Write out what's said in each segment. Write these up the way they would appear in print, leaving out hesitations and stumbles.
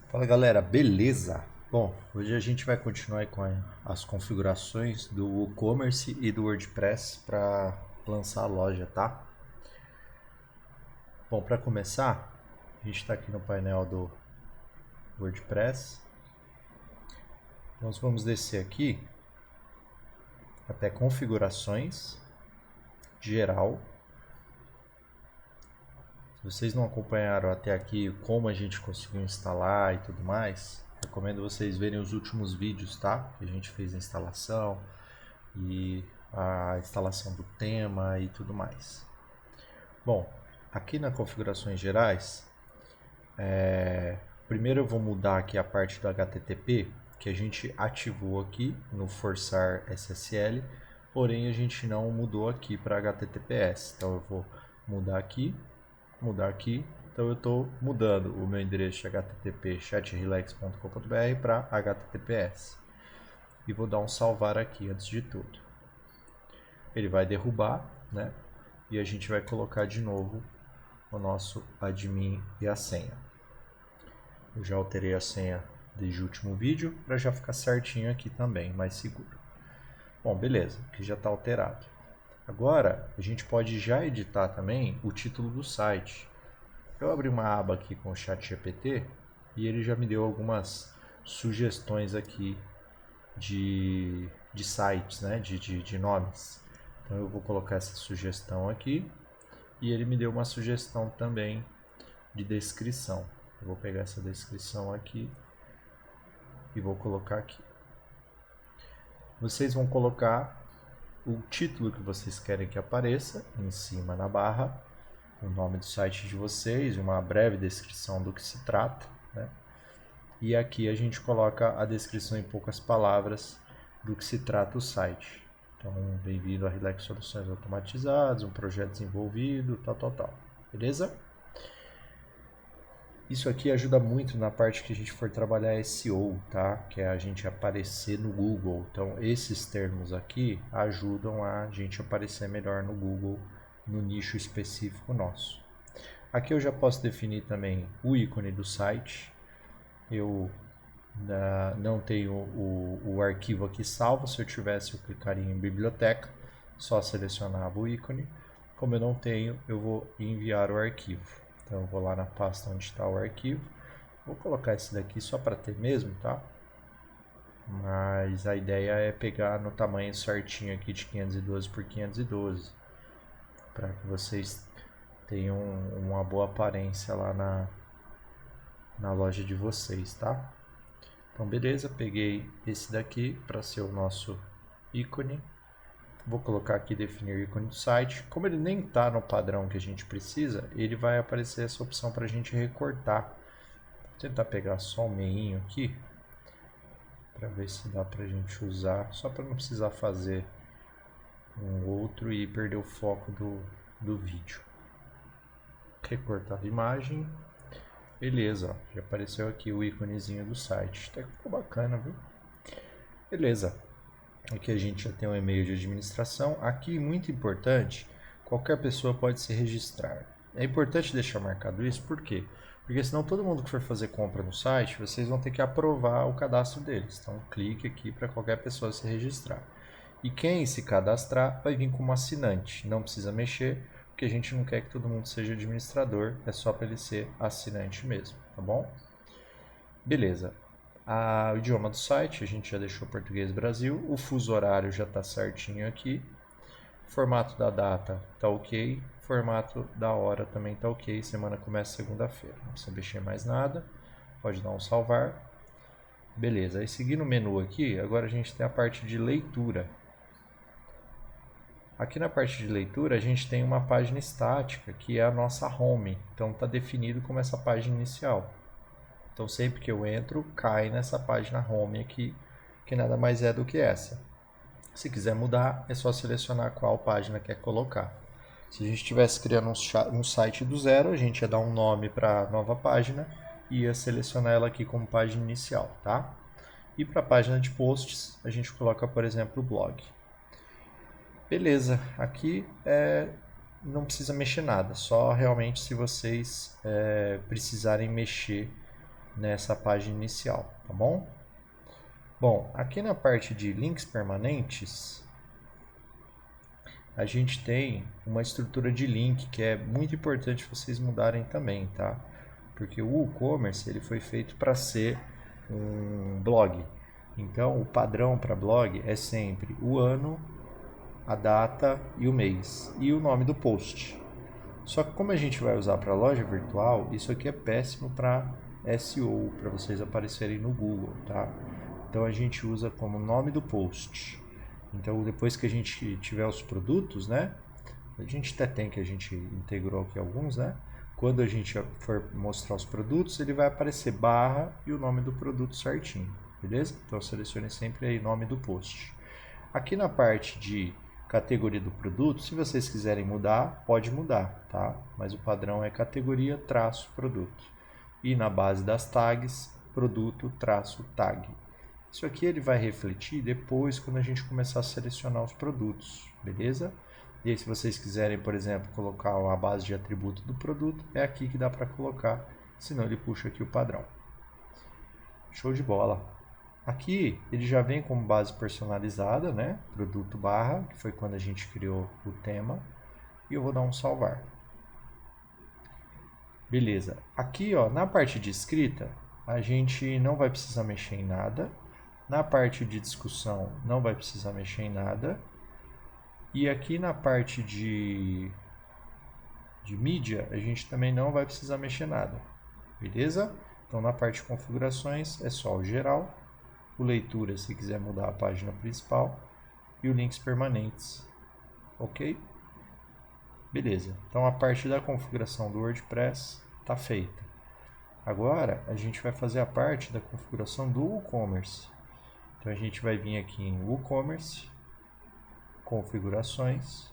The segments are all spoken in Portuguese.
Fala galera, beleza? Bom, hoje a gente vai continuar aí com as configurações do WooCommerce e do WordPress para lançar a loja, tá? Bom, para começar, a gente está aqui no painel do WordPress. Nós vamos descer aqui até configurações, geral. Se vocês não acompanharam até aqui como a gente conseguiu instalar e tudo mais, recomendo vocês verem os últimos vídeos, tá? Que a gente fez a instalação e a instalação do tema e tudo mais. Bom, aqui na configurações gerais, primeiro eu vou mudar aqui a parte do HTTP, que a gente ativou aqui no forçar SSL, porém a gente não mudou aqui para HTTPS. Então eu vou mudar aqui. Então eu estou mudando o meu endereço de HTTP chatrelax.com.br para HTTPS. E vou dar um salvar aqui antes de tudo. Ele vai derrubar, né? E a gente vai colocar de novo o nosso admin e a senha. Eu já alterei a senha desde o último vídeo para já ficar certinho aqui também, mais seguro. Bom, beleza, aqui já está alterado. Agora a gente pode já editar também o título do site. Eu abri uma aba aqui com o ChatGPT e ele já me deu algumas sugestões aqui de sites, né? de nomes. Então eu vou colocar essa sugestão aqui e ele me deu uma sugestão também de descrição. Eu vou pegar essa descrição aqui e vou colocar aqui. Vocês vão colocar o título que vocês querem que apareça em cima na barra, o nome do site de vocês, uma breve descrição do que se trata, né? E aqui a gente coloca a descrição em poucas palavras do que se trata o site. Então, bem-vindo a Relax Soluções Automatizadas, um projeto desenvolvido, tal. Beleza? Isso aqui ajuda muito na parte que a gente for trabalhar SEO, tá? Que é a gente aparecer no Google. Então, esses termos aqui ajudam a gente aparecer melhor no Google, no nicho específico nosso. Aqui eu já posso definir também o ícone do site. Eu não tenho o arquivo aqui salvo. Se eu tivesse, eu clicaria em biblioteca, só selecionava o ícone. Como eu não tenho, eu vou enviar o arquivo. Então eu vou lá na pasta onde está o arquivo. Vou colocar esse daqui só para ter mesmo, tá? Mas a ideia é pegar no tamanho certinho aqui de 512 por 512, para que vocês tenham uma boa aparência lá na loja de vocês, tá? Então beleza, peguei esse daqui para ser o nosso ícone. Vou colocar aqui definir ícone do site. Como ele nem está no padrão que a gente precisa, ele vai aparecer essa opção para a gente recortar. Vou tentar pegar só o meinho aqui, para ver se dá para a gente usar, só para não precisar fazer um outro e perder o foco do vídeo. Recortar a imagem. Beleza, ó, já apareceu aqui o íconezinho do site. Até que ficou bacana, viu? Beleza. Aqui a gente já tem um e-mail de administração. Aqui, muito importante, qualquer pessoa pode se registrar. É importante deixar marcado isso, por quê? Porque senão todo mundo que for fazer compra no site, vocês vão ter que aprovar o cadastro deles. Então, clique aqui para qualquer pessoa se registrar. E quem se cadastrar vai vir como assinante. Não precisa mexer, porque a gente não quer que todo mundo seja administrador. É só para ele ser assinante mesmo, tá bom? Beleza. O idioma do site, a gente já deixou português Brasil. O fuso horário já está certinho aqui. Formato da data está ok. Formato da hora também está ok. Semana começa segunda-feira. Não precisa mexer mais nada. Pode dar um salvar. Beleza. Aí seguindo o menu aqui, agora a gente tem a parte de leitura. Aqui na parte de leitura a gente tem uma página estática, que é a nossa home. Então está definido como essa página inicial. Então sempre que eu entro, cai nessa página home aqui, que nada mais é do que essa. Se quiser mudar, é só selecionar qual página quer colocar. Se a gente estivesse criando um site do zero, a gente ia dar um nome para a nova página e ia selecionar ela aqui como página inicial, tá? E para a página de posts, a gente coloca, por exemplo, o blog. Beleza, aqui não precisa mexer nada, só realmente se vocês precisarem mexer nessa página inicial, tá bom? Bom, aqui na parte de links permanentes, a gente tem uma estrutura de link que é muito importante vocês mudarem também, tá? Porque o WooCommerce ele foi feito para ser um blog. Então, o padrão para blog é sempre o ano, a data e o mês e o nome do post. Só que como a gente vai usar para loja virtual, isso aqui é péssimo para SEO, para vocês aparecerem no Google, tá? Então a gente usa como nome do post. Então depois que a gente tiver os produtos, né? A gente até tem que a gente integrou aqui alguns, né? Quando a gente for mostrar os produtos, ele vai aparecer barra e o nome do produto certinho, beleza? Então selecione sempre aí nome do post. Aqui na parte de categoria do produto, se vocês quiserem mudar, pode mudar, tá? Mas o padrão é categoria traço produto. E na base das tags, produto traço tag. Isso aqui ele vai refletir depois quando a gente começar a selecionar os produtos, beleza? E aí se vocês quiserem, por exemplo, colocar a base de atributo do produto, é aqui que dá para colocar, senão ele puxa aqui o padrão. Show de bola! Aqui ele já vem como base personalizada, né? Produto barra, que foi quando a gente criou o tema. E eu vou dar um salvar. Beleza. Aqui, ó, na parte de escrita, a gente não vai precisar mexer em nada. Na parte de discussão, não vai precisar mexer em nada. E aqui na parte de mídia, a gente também não vai precisar mexer em nada. Beleza? Então, na parte de configurações, é só o geral. O leitura, se quiser mudar a página principal, e o links permanentes, ok? Beleza, então a parte da configuração do WordPress está feita. Agora, a gente vai fazer a parte da configuração do WooCommerce. Então, a gente vai vir aqui em WooCommerce, configurações.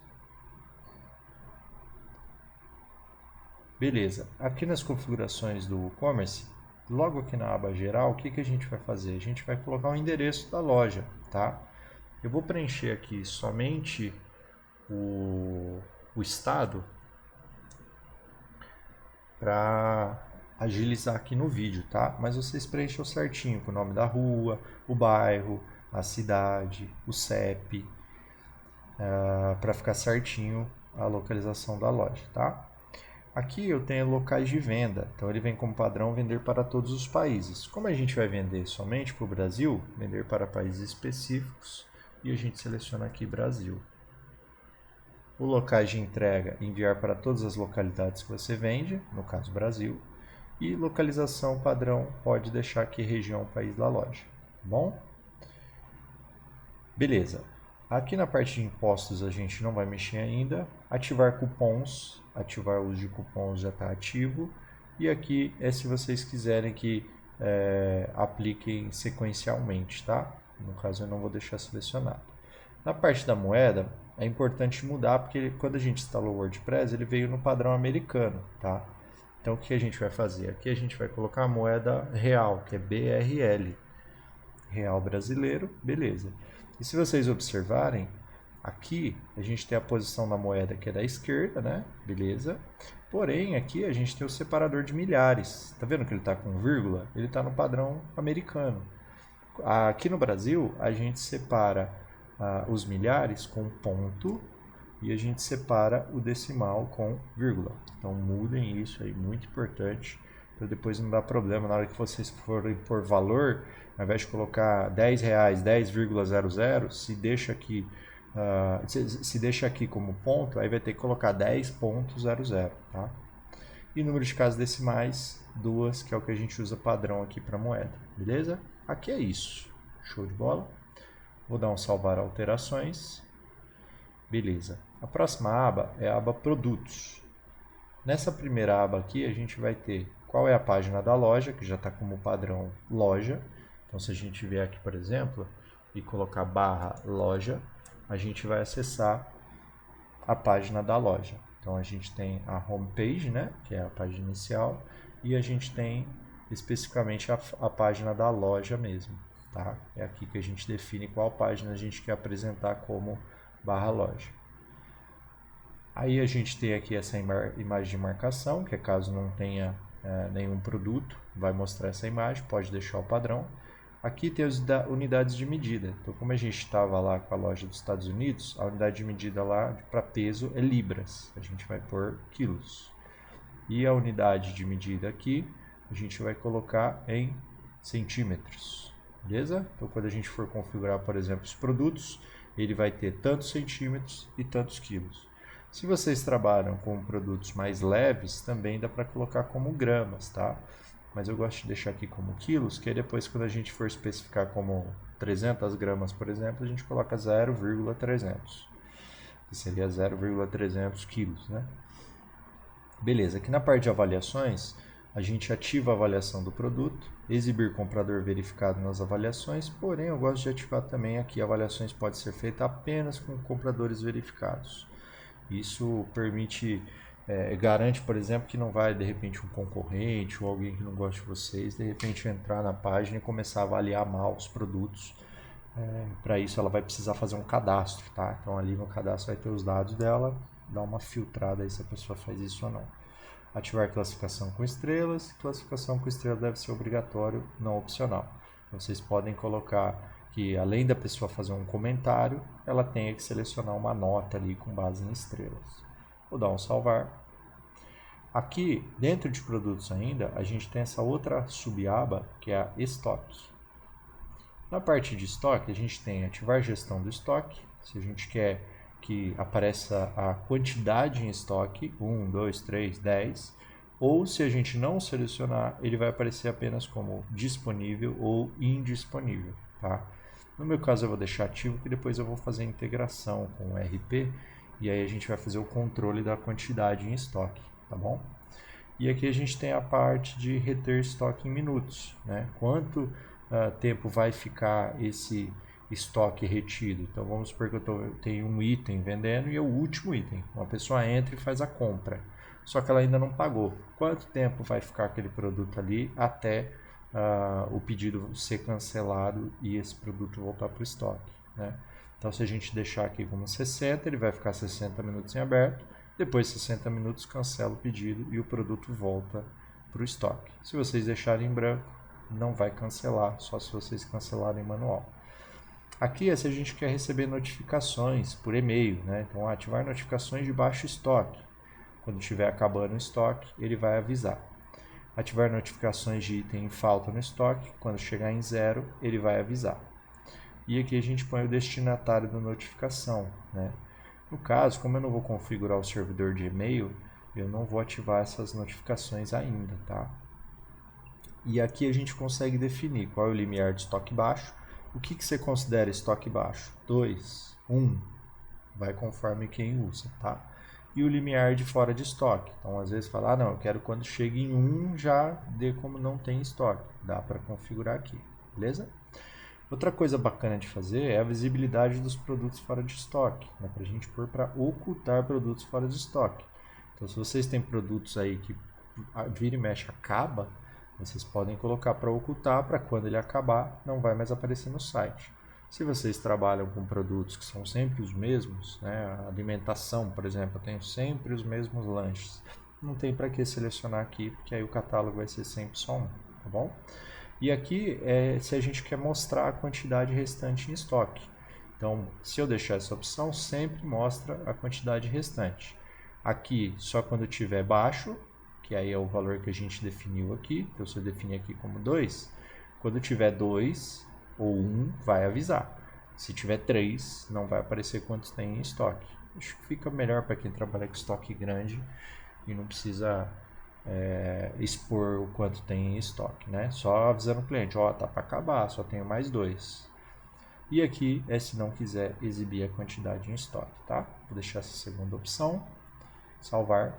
Beleza, aqui nas configurações do WooCommerce, logo aqui na aba geral, o que a gente vai fazer? A gente vai colocar o endereço da loja, tá? Eu vou preencher aqui somente o estado para agilizar aqui no vídeo, tá? Mas vocês preencham certinho com o nome da rua, o bairro, a cidade, o CEP, para ficar certinho a localização da loja, tá? Aqui eu tenho locais de venda, então ele vem como padrão vender para todos os países. Como a gente vai vender somente para o Brasil, vender para países específicos, e a gente seleciona aqui Brasil. O locais de entrega, enviar para todas as localidades que você vende, no caso Brasil. E localização padrão, pode deixar aqui região, país da loja, tá bom? Beleza. Aqui na parte de impostos a gente não vai mexer ainda. Ativar cupons, ativar o uso de cupons já está ativo. E aqui é se vocês quiserem que apliquem sequencialmente, tá? No caso eu não vou deixar selecionado. Na parte da moeda é importante mudar porque quando a gente instalou o WordPress ele veio no padrão americano, tá? Então o que a gente vai fazer? Aqui a gente vai colocar a moeda real, que é BRL. Real brasileiro, beleza. E se vocês observarem, aqui a gente tem a posição da moeda que é da esquerda, né? Beleza. Porém, aqui a gente tem o separador de milhares. Tá vendo que ele está com vírgula? Ele está no padrão americano. Aqui no Brasil, a gente separa os milhares com ponto e a gente separa o decimal com vírgula. Então mudem isso aí, muito importante, para depois não dar problema na hora que vocês forem por valor, ao invés de colocar R$10, 10,00, se deixa aqui como ponto, aí vai ter que colocar 10.00, tá? E número de casas decimais, 2, que é o que a gente usa padrão aqui para moeda, beleza? Aqui é isso, show de bola. Vou dar um salvar alterações, beleza. A próxima aba é a aba produtos. Nessa primeira aba aqui a gente vai ter qual é a página da loja, que já está como padrão loja. Então se a gente vier aqui, por exemplo, e colocar barra loja, a gente vai acessar a página da loja. Então a gente tem a homepage, né, que é a página inicial, e a gente tem especificamente a página da loja mesmo, tá? É aqui que a gente define qual página a gente quer apresentar como barra loja. Aí a gente tem aqui essa imagem de marcação, que é caso não tenha nenhum produto, vai mostrar essa imagem, pode deixar o padrão. Aqui tem as unidades de medida. Então, como a gente estava lá com a loja dos Estados Unidos, a unidade de medida lá para peso é libras. A gente vai pôr quilos. E a unidade de medida aqui, a gente vai colocar em centímetros. Beleza? Então, quando a gente for configurar, por exemplo, os produtos, ele vai ter tantos centímetros e tantos quilos. Se vocês trabalham com produtos mais leves, também dá para colocar como gramas, tá? Mas eu gosto de deixar aqui como quilos, que aí depois quando a gente for especificar como 300 gramas, por exemplo, a gente coloca 0,300, que seria 0,300 quilos, né? Beleza, aqui na parte de avaliações, a gente ativa a avaliação do produto, exibir comprador verificado nas avaliações, porém eu gosto de ativar também aqui avaliações pode ser feita apenas com compradores verificados. Isso permite, garante, por exemplo, que não vai de repente um concorrente ou alguém que não gosta de vocês, de repente entrar na página e começar a avaliar mal os produtos. Para isso ela vai precisar fazer um cadastro, tá? Então ali no cadastro vai ter os dados dela, dá uma filtrada aí se a pessoa faz isso ou não. Ativar classificação com estrelas. Classificação com estrela deve ser obrigatório, não opcional. Vocês podem colocar que além da pessoa fazer um comentário, ela tenha que selecionar uma nota ali com base em estrelas. Vou dar um salvar. Aqui, dentro de produtos ainda, a gente tem essa outra subaba, que é a estoque. Na parte de estoque, a gente tem ativar gestão do estoque. Se a gente quer que apareça a quantidade em estoque, 1, 2, 3, 10, ou se a gente não selecionar, ele vai aparecer apenas como disponível ou indisponível, tá? No meu caso eu vou deixar ativo, que depois eu vou fazer a integração com o RP, e aí a gente vai fazer o controle da quantidade em estoque, tá bom? E aqui a gente tem a parte de reter estoque em minutos, né? Quanto tempo vai ficar esse estoque retido. Então vamos supor que eu tenho um item vendendo e é o último item. Uma pessoa entra e faz a compra, só que ela ainda não pagou. Quanto tempo vai ficar aquele produto ali até o pedido ser cancelado e esse produto voltar para o estoque, né? Então se a gente deixar aqui como 60, ele vai ficar 60 minutos em aberto, depois 60 minutos cancela o pedido e o produto volta para o estoque. Se vocês deixarem em branco, não vai cancelar, só se vocês cancelarem manual. Aqui é se a gente quer receber notificações por e-mail, né? Então ativar notificações de baixo estoque. Quando estiver acabando o estoque, ele vai avisar. Ativar notificações de item em falta no estoque. Quando chegar em 0, ele vai avisar. E aqui a gente põe o destinatário da notificação, né? No caso, como eu não vou configurar o servidor de e-mail, eu não vou ativar essas notificações ainda, tá? E aqui a gente consegue definir qual é o limiar de estoque baixo. O que você considera estoque baixo? 2, 1, vai conforme quem usa, tá? E o limiar de fora de estoque. Então, às vezes fala, não, eu quero quando chegue em 1 já dê como não tem estoque. Dá para configurar aqui, beleza? Outra coisa bacana de fazer é a visibilidade dos produtos fora de estoque, né? Para a gente pôr para ocultar produtos fora de estoque. Então, se vocês têm produtos aí que vira e mexe acaba, vocês podem colocar para ocultar, para quando ele acabar, não vai mais aparecer no site. Se vocês trabalham com produtos que são sempre os mesmos, né? A alimentação, por exemplo, eu tenho sempre os mesmos lanches. Não tem para que selecionar aqui, porque aí o catálogo vai ser sempre só um, tá bom? E aqui é se a gente quer mostrar a quantidade restante em estoque. Então, se eu deixar essa opção, sempre mostra a quantidade restante. Aqui, só quando tiver baixo, que aí é o valor que a gente definiu aqui. Então, se eu definir aqui como 2, quando tiver 2 ou 1, vai avisar. Se tiver 3, não vai aparecer quantos tem em estoque. Acho que fica melhor para quem trabalha com estoque grande e não precisa expor o quanto tem em estoque, né? Só avisando o cliente, ó, tá para acabar, só tenho mais 2. E aqui é se não quiser exibir a quantidade em estoque, tá? Vou deixar essa segunda opção, salvar,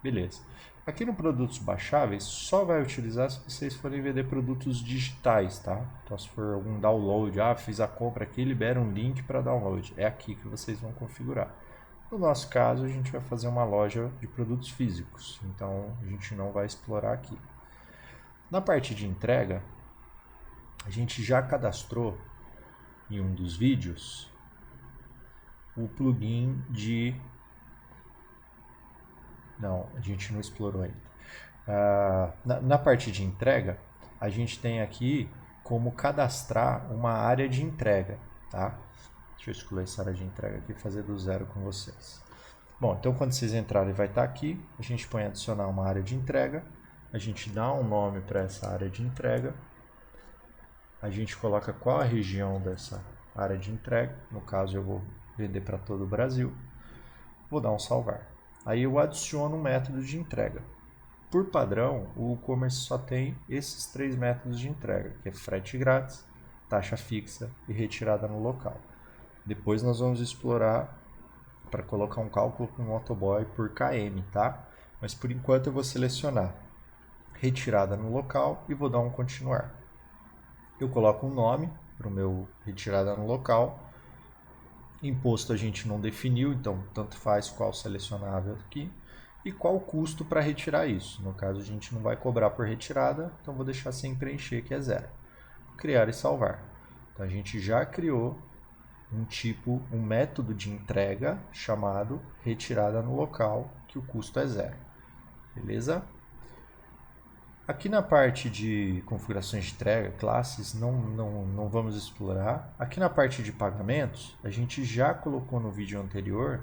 beleza. Aqui no produtos baixáveis, só vai utilizar se vocês forem vender produtos digitais, tá? Então se for algum download, fiz a compra aqui, libera um link para download, é aqui que vocês vão configurar. No nosso caso, a gente vai fazer uma loja de produtos físicos, então a gente não vai explorar aqui. Na parte de entrega, a gente já cadastrou em um dos vídeos o plugin de... Não, a gente não explorou ainda. Na parte de entrega, a gente tem aqui como cadastrar uma área de entrega, tá? Deixa eu excluir essa área de entrega aqui e fazer do zero com vocês. Bom, então quando vocês entrarem vai estar aqui, a gente põe adicionar uma área de entrega, a gente dá um nome para essa área de entrega, a gente coloca qual a região dessa área de entrega, no caso eu vou vender para todo o Brasil, vou dar um salvar. Aí eu adiciono um método de entrega. Por padrão, o e-commerce só tem esses 3 métodos de entrega, que é frete grátis, taxa fixa e retirada no local. Depois nós vamos explorar para colocar um cálculo com o motoboy por km, tá? Mas por enquanto eu vou selecionar retirada no local e vou dar um continuar. Eu coloco um nome para o meu retirada no local. Imposto a gente não definiu, então tanto faz qual selecionável aqui. E qual o custo para retirar isso. No caso, a gente não vai cobrar por retirada, então vou deixar sem preencher, que é zero. Criar e salvar. Então a gente já criou um método de entrega chamado retirada no local, que o custo é zero. Beleza? Aqui na parte de configurações de entrega, classes, não vamos explorar. Aqui na parte de pagamentos, a gente já colocou no vídeo anterior,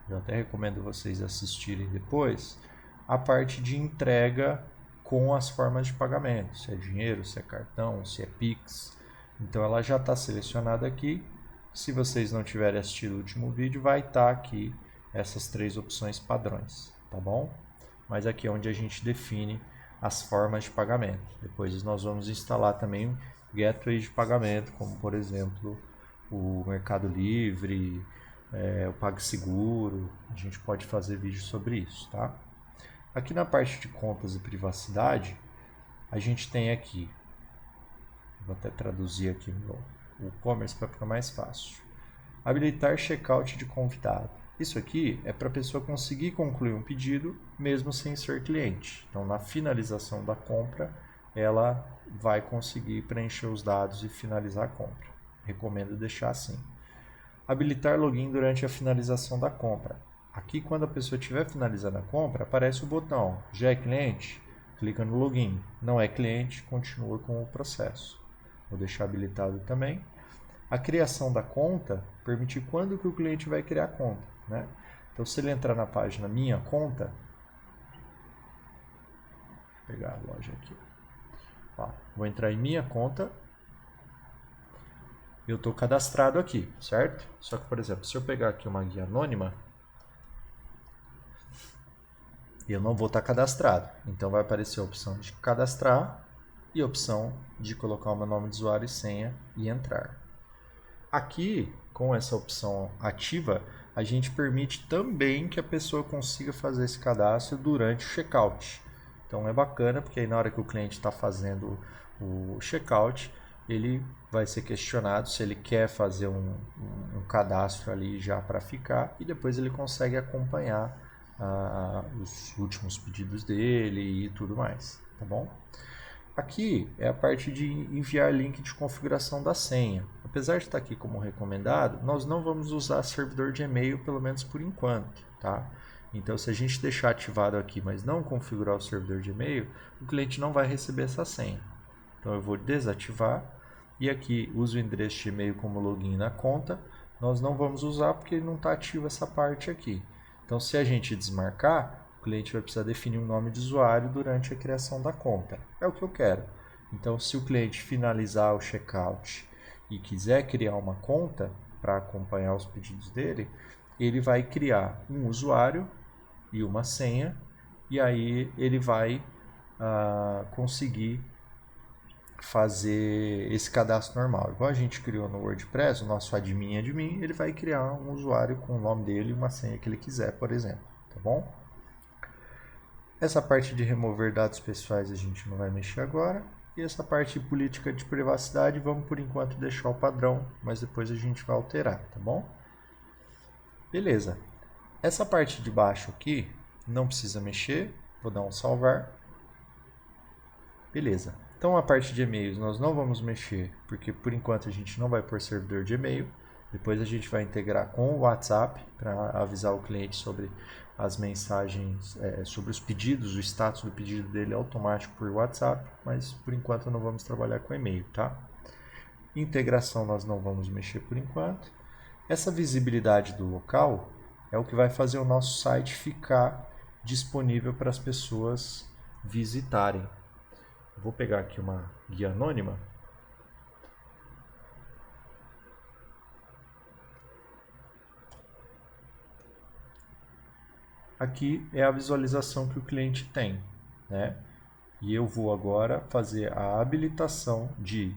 eu até recomendo vocês assistirem depois, a parte de entrega com as formas de pagamento, se é dinheiro, se é cartão, se é Pix. Então ela já está selecionada aqui. Se vocês não tiverem assistido o último vídeo, vai estar aqui essas 3 opções padrões, tá bom? Mas aqui é onde a gente define as formas de pagamento. Depois nós vamos instalar também gateways de pagamento, como por exemplo o Mercado Livre, o PagSeguro. A gente pode fazer vídeo sobre isso, tá? Aqui na parte de contas e privacidade, a gente tem aqui, vou até traduzir aqui o e-commerce para ficar mais fácil. Habilitar checkout de convidado. Isso aqui é para a pessoa conseguir concluir um pedido mesmo sem ser cliente. Então, na finalização da compra, ela vai conseguir preencher os dados e finalizar a compra. Recomendo deixar assim. Habilitar login durante a finalização da compra. Aqui, quando a pessoa estiver finalizando a compra, aparece o botão já é cliente? Clica no login. Não é cliente, continua com o processo. Vou deixar habilitado também. A criação da conta permite quando que o cliente vai criar a conta, né? Então, se ele entrar na página Minha Conta, vou pegar a loja aqui. Ó, vou entrar em Minha Conta. Eu estou cadastrado aqui, certo? Só que, por exemplo, se eu pegar aqui uma guia anônima, eu não vou estar cadastrado. Então, vai aparecer a opção de cadastrar e a opção de colocar o meu nome de usuário e senha e entrar. Aqui, com essa opção ativa, a gente permite também que a pessoa consiga fazer esse cadastro durante o checkout. Então é bacana, porque aí na hora que o cliente está fazendo o checkout, ele vai ser questionado se ele quer fazer um cadastro ali já para ficar, e depois ele consegue acompanhar os últimos pedidos dele e tudo mais, tá bom? Aqui é a parte de enviar link de configuração da senha. Apesar de estar aqui como recomendado, nós não vamos usar servidor de e-mail, pelo menos por enquanto, tá? Então, se a gente deixar ativado aqui, mas não configurar o servidor de e-mail, o cliente não vai receber essa senha. Então, eu vou desativar e aqui uso o endereço de e-mail como login na conta. Nós não vamos usar porque não está ativa essa parte aqui. Então, se a gente desmarcar, o cliente vai precisar definir um nome de usuário durante a criação da conta. É o que eu quero. Então, se o cliente finalizar o checkout e quiser criar uma conta para acompanhar os pedidos dele, ele vai criar um usuário e uma senha, e aí ele vai conseguir fazer esse cadastro normal. Igual a gente criou no WordPress, o nosso admin, ele vai criar um usuário com o nome dele e uma senha que ele quiser, por exemplo. Tá bom? Essa parte de remover dados pessoais a gente não vai mexer agora. E essa parte de política de privacidade, vamos por enquanto deixar o padrão, mas depois a gente vai alterar, tá bom? Beleza. Essa parte de baixo aqui, não precisa mexer. Vou dar um salvar. Beleza. Então a parte de e-mails nós não vamos mexer, porque por enquanto a gente não vai pôr servidor de e-mail. Depois a gente vai integrar com o WhatsApp para avisar o cliente sobre as mensagens, sobre os pedidos, o status do pedido dele automático por WhatsApp, mas por enquanto não vamos trabalhar com e-mail, tá? Integração nós não vamos mexer por enquanto. Essa visibilidade do local é o que vai fazer o nosso site ficar disponível para as pessoas visitarem. Eu vou pegar aqui uma guia anônima. Aqui é a visualização que o cliente tem, né? E eu vou agora fazer a habilitação de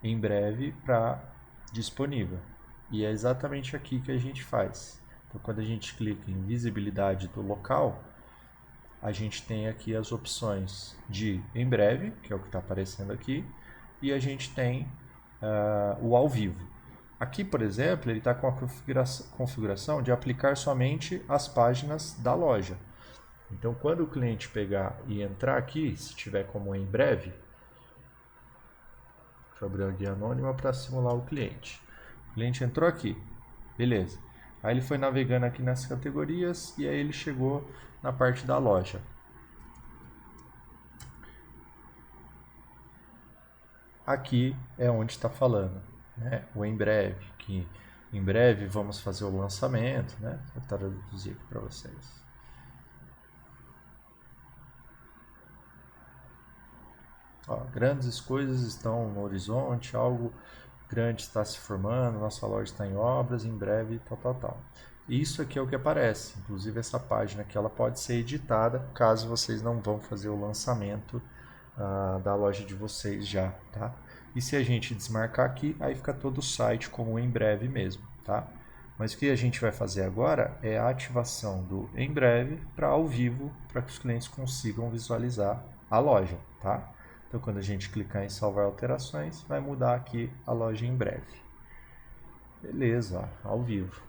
em breve para disponível. E é exatamente aqui que a gente faz. Então, quando a gente clica em visibilidade do local, a gente tem aqui as opções de em breve, que é o que está aparecendo aqui, e a gente tem o ao vivo. Aqui, por exemplo, ele está com a configuração de aplicar somente as páginas da loja. Então, quando o cliente pegar e entrar aqui, se tiver como em breve, deixa eu abrir a guia anônima para simular o cliente. O cliente entrou aqui, beleza. Aí ele foi navegando aqui nas categorias e aí ele chegou na parte da loja. Aqui é onde está falando, né? O em breve, que em breve vamos fazer o lançamento, né? Vou traduzir aqui para vocês. Ó, grandes coisas estão no horizonte, algo grande está se formando, nossa loja está em obras, em breve, tal. Isso aqui é o que aparece, inclusive essa página aqui ela pode ser editada caso vocês não vão fazer o lançamento da loja de vocês já, tá? E se a gente desmarcar aqui, aí fica todo o site como em breve mesmo, tá? Mas o que a gente vai fazer agora é a ativação do em breve para ao vivo, para que os clientes consigam visualizar a loja, tá? Então, quando a gente clicar em salvar alterações, vai mudar aqui a loja em breve. Beleza, ó, ao vivo.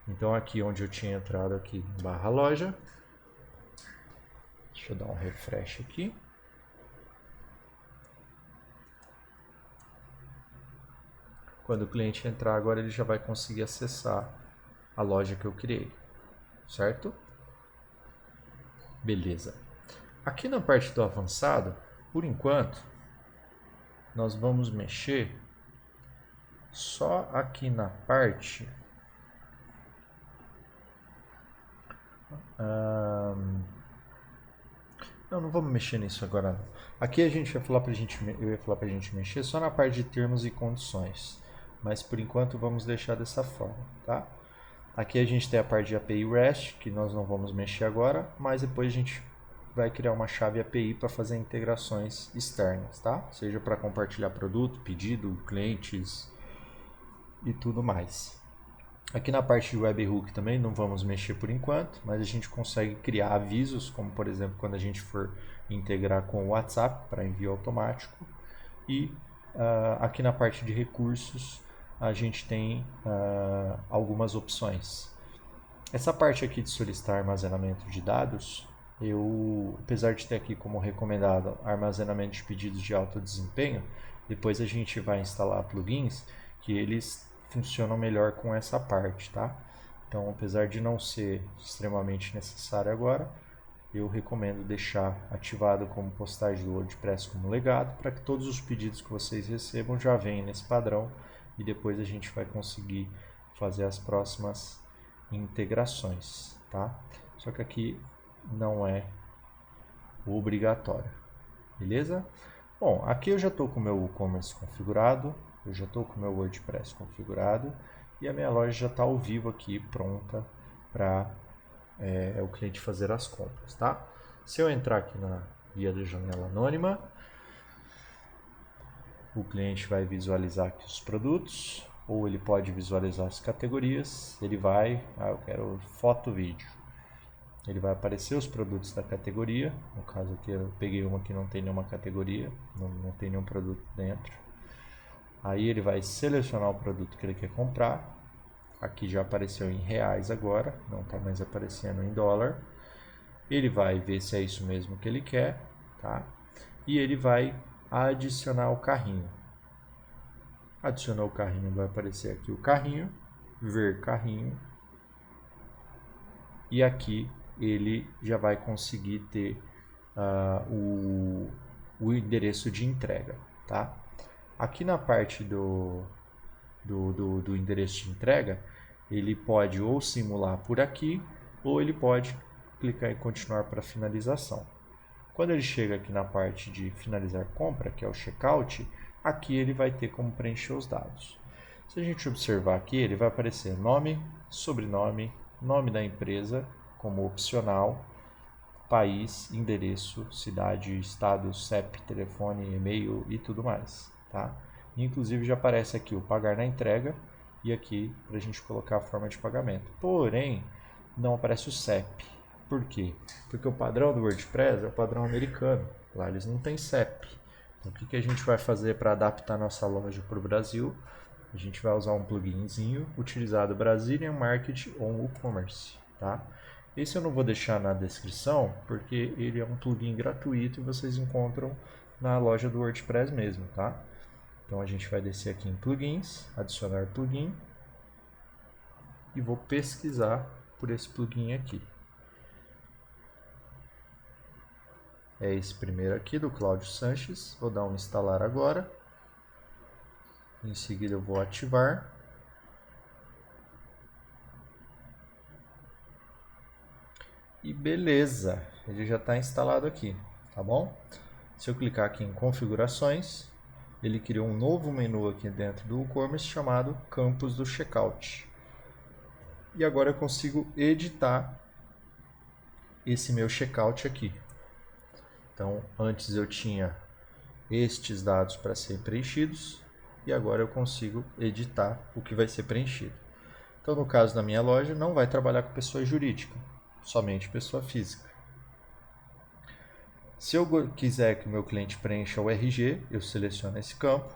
Então, aqui onde eu tinha entrado aqui, barra loja. Deixa eu dar um refresh aqui. Quando o cliente entrar agora, ele já vai conseguir acessar a loja que eu criei, certo? Beleza. Aqui na parte do avançado, por enquanto, nós vamos mexer só aqui na parte não vamos mexer nisso agora não. Aqui a gente vai falar pra gente, eu ia falar pra gente mexer só na parte de termos e condições, mas por enquanto vamos deixar dessa forma, tá? Aqui a gente tem a parte de API REST, que nós não vamos mexer agora, mas depois a gente vai criar uma chave API para fazer integrações externas, tá? Seja para compartilhar produto, pedido, clientes e tudo mais. Aqui na parte de webhook também não vamos mexer por enquanto, mas a gente consegue criar avisos, como por exemplo quando a gente for integrar com o WhatsApp para envio automático. E aqui na parte de recursos a gente tem algumas opções. Essa parte aqui de solicitar armazenamento de dados, apesar de ter aqui como recomendado armazenamento de pedidos de alto desempenho, depois a gente vai instalar plugins que eles funcionam melhor com essa parte, tá? Então, apesar de não ser extremamente necessário agora, eu recomendo deixar ativado como postagem do WordPress como legado, para que todos os pedidos que vocês recebam já venham nesse padrão e depois a gente vai conseguir fazer as próximas integrações, tá? Só que aqui não é obrigatório, beleza? Bom, aqui eu já estou com o meu e-commerce configurado, eu já estou com o meu WordPress configurado e a minha loja já está ao vivo aqui, pronta para o cliente fazer as compras, tá? Se eu entrar aqui na guia da janela anônima, o cliente vai visualizar aqui os produtos, ou ele pode visualizar as categorias, ele vai, eu quero foto, vídeo. Ele vai aparecer os produtos da categoria, no caso aqui eu peguei uma que não tem nenhuma categoria, não tem nenhum produto dentro. Aí ele vai selecionar o produto que ele quer comprar. Aqui já apareceu em reais agora, não está mais aparecendo em dólar. Ele vai ver se é isso mesmo que ele quer, tá? E ele vai adicionar o carrinho. Adicionou o carrinho, vai aparecer aqui o carrinho. ver carrinho. E aqui ele já vai conseguir ter o endereço de entrega, tá? Aqui na parte do endereço de entrega, ele pode ou simular por aqui, ou ele pode clicar em continuar para finalização. Quando ele chega aqui na parte de finalizar compra, que é o checkout, aqui ele vai ter como preencher os dados. Se a gente observar aqui, ele vai aparecer nome, sobrenome, nome da empresa como opcional, país, endereço, cidade, estado, CEP, telefone, e-mail e tudo mais, tá? Inclusive já aparece aqui o pagar na entrega e aqui para a gente colocar a forma de pagamento. Porém, não aparece o CEP. Por quê? Porque o padrão do WordPress é o padrão americano. Lá eles não têm CEP. Então, o que a gente vai fazer para adaptar nossa loja para o Brasil? A gente vai usar um pluginzinho utilizado Brazilian Market on WooCommerce, tá? Esse eu não vou deixar na descrição, porque ele é um plugin gratuito e vocês encontram na loja do WordPress mesmo, tá? Então a gente vai descer aqui em plugins, adicionar plugin e vou pesquisar por esse plugin aqui. É esse primeiro aqui do Cláudio Sanches, vou dar um instalar agora. Em seguida eu vou ativar. E beleza, ele já está instalado aqui, tá bom? Se eu clicar aqui em configurações, ele criou um novo menu aqui dentro do WooCommerce chamado Campos do Checkout. E agora eu consigo editar esse meu checkout aqui. Então, antes eu tinha estes dados para serem preenchidos e agora eu consigo editar o que vai ser preenchido. Então, no caso da minha loja, não vai trabalhar com pessoa jurídica, somente pessoa física. Se eu quiser que o meu cliente preencha o RG, eu seleciono esse campo.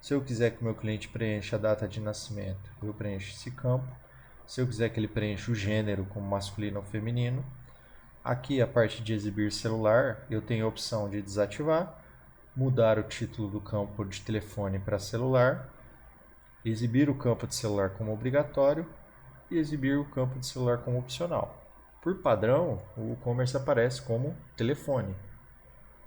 Se eu quiser que o meu cliente preencha a data de nascimento, eu preencho esse campo. Se eu quiser que ele preencha o gênero como masculino ou feminino, aqui a parte de exibir celular, eu tenho a opção de desativar, mudar o título do campo de telefone para celular, exibir o campo de celular como obrigatório e exibir o campo de celular como opcional. Por padrão, o WooCommerce aparece como telefone,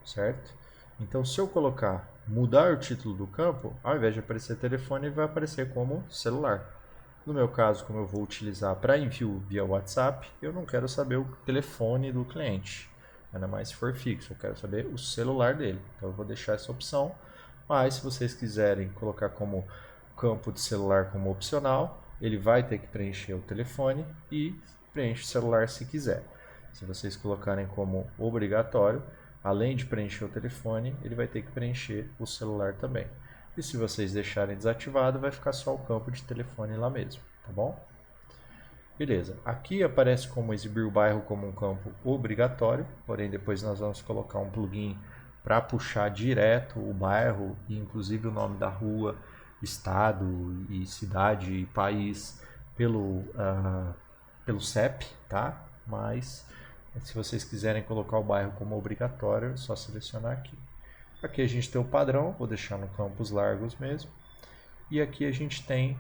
certo? Então, se eu colocar mudar o título do campo, ao invés de aparecer telefone, ele vai aparecer como celular. No meu caso, como eu vou utilizar para envio via WhatsApp, eu não quero saber o telefone do cliente, ainda mais se for fixo, eu quero saber o celular dele. Então, eu vou deixar essa opção, mas se vocês quiserem colocar como campo de celular como opcional, ele vai ter que preencher o telefone e preenche o celular se quiser. Se vocês colocarem como obrigatório, além de preencher o telefone, ele vai ter que preencher o celular também. E se vocês deixarem desativado, vai ficar só o campo de telefone lá mesmo, tá bom? Beleza, aqui aparece como exibir o bairro como um campo obrigatório, porém depois nós vamos colocar um plugin para puxar direto o bairro e inclusive o nome da rua, estado e cidade e país pelo CEP, tá? Mas se vocês quiserem colocar o bairro como obrigatório, é só selecionar aqui. Aqui a gente tem o padrão, vou deixar no campos largos mesmo. E aqui a gente tem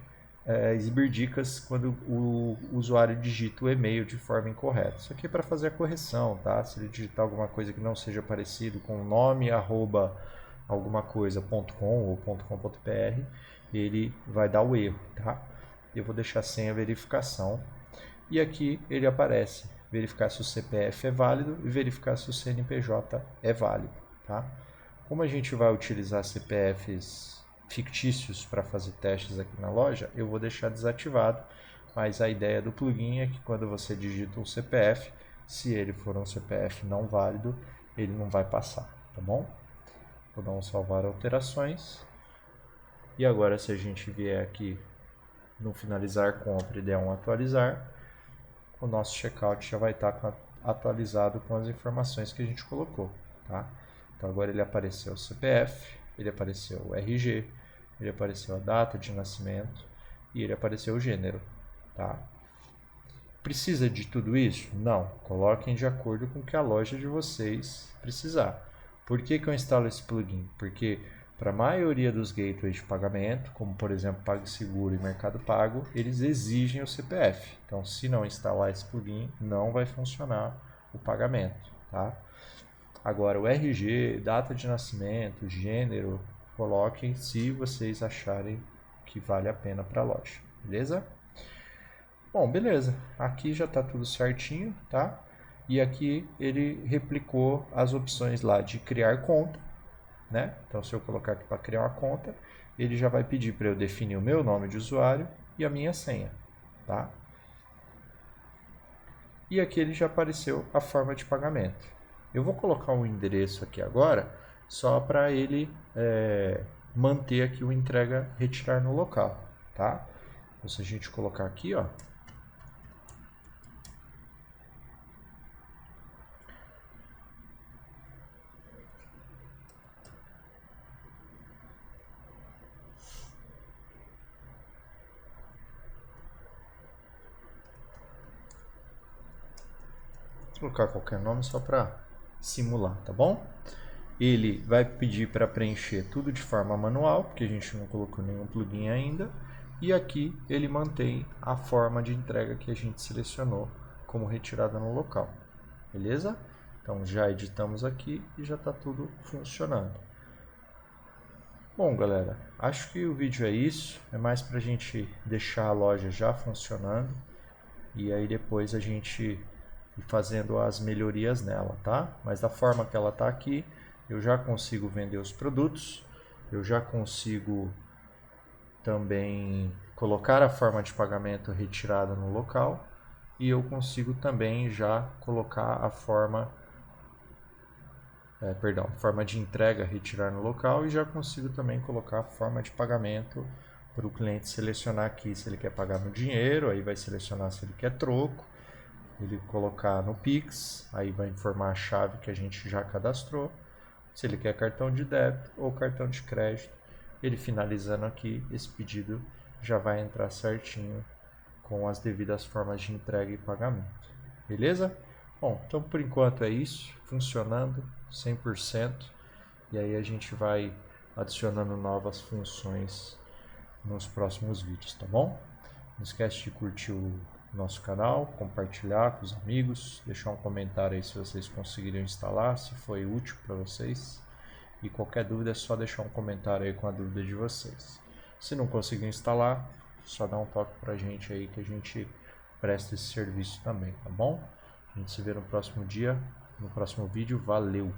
exibir dicas quando o usuário digita o e-mail de forma incorreta. Isso aqui é para fazer a correção, tá? Se ele digitar alguma coisa que não seja parecido com o nome, alguma coisa, .com ou .com.br, ele vai dar o erro, tá? Eu vou deixar sem a verificação. E aqui ele aparece verificar se o CPF é válido e verificar se o CNPJ é válido, tá? Como a gente vai utilizar CPFs fictícios para fazer testes aqui na loja, eu vou deixar desativado, mas a ideia do plugin é que quando você digita um CPF, se ele for um CPF não válido, ele não vai passar, tá bom? Vou dar um salvar alterações. E agora se a gente vier aqui no finalizar compra e der um atualizar, o nosso checkout já vai estar atualizado com as informações que a gente colocou, tá? Então agora ele apareceu o CPF, ele apareceu o RG, ele apareceu a data de nascimento e ele apareceu o gênero, tá? Precisa de tudo isso? Não. Coloquem de acordo com o que a loja de vocês precisar. Por que eu instalo esse plugin? Porque para a maioria dos gateways de pagamento, como por exemplo PagSeguro e Mercado Pago, eles exigem o CPF. Então, se não instalar esse plugin, não vai funcionar o pagamento, tá? Agora, o RG, data de nascimento, gênero, coloquem se vocês acharem que vale a pena para a loja, beleza? Bom, beleza. Aqui já está tudo certinho, tá? E aqui ele replicou as opções lá de criar conta, né? Então, se eu colocar aqui para criar uma conta, ele já vai pedir para eu definir o meu nome de usuário e a minha senha, tá? E aqui ele já apareceu a forma de pagamento. Eu vou colocar um endereço aqui agora, só para ele manter aqui o entrega retirar no local, tá? Então, se a gente colocar aqui, ó, vou colocar qualquer nome só para simular, tá bom? Ele vai pedir para preencher tudo de forma manual, porque a gente não colocou nenhum plugin ainda. E aqui ele mantém a forma de entrega que a gente selecionou como retirada no local. Beleza? Então já editamos aqui e já está tudo funcionando. Bom, galera, acho que o vídeo é isso. É mais para a gente deixar a loja já funcionando. E aí depois a gente ir fazendo as melhorias nela, tá? Mas da forma que ela está aqui, eu já consigo vender os produtos, eu já consigo também colocar a forma de pagamento retirada no local e eu consigo também já colocar a forma de entrega retirar no local e já consigo também colocar a forma de pagamento para o cliente selecionar aqui se ele quer pagar no dinheiro, aí vai selecionar se ele quer troco, ele colocar no Pix, aí vai informar a chave que a gente já cadastrou, se ele quer cartão de débito ou cartão de crédito. Ele finalizando aqui, esse pedido já vai entrar certinho com as devidas formas de entrega e pagamento. Beleza? Bom, então por enquanto é isso, funcionando 100%. E aí a gente vai adicionando novas funções nos próximos vídeos, tá bom? Não esquece de curtir o nosso canal, compartilhar com os amigos, deixar um comentário aí se vocês conseguiram instalar, se foi útil para vocês. E qualquer dúvida é só deixar um comentário aí com a dúvida de vocês. Se não conseguir instalar, só dá um toque pra gente aí que a gente presta esse serviço também, tá bom? A gente se vê no próximo dia, no próximo vídeo. Valeu!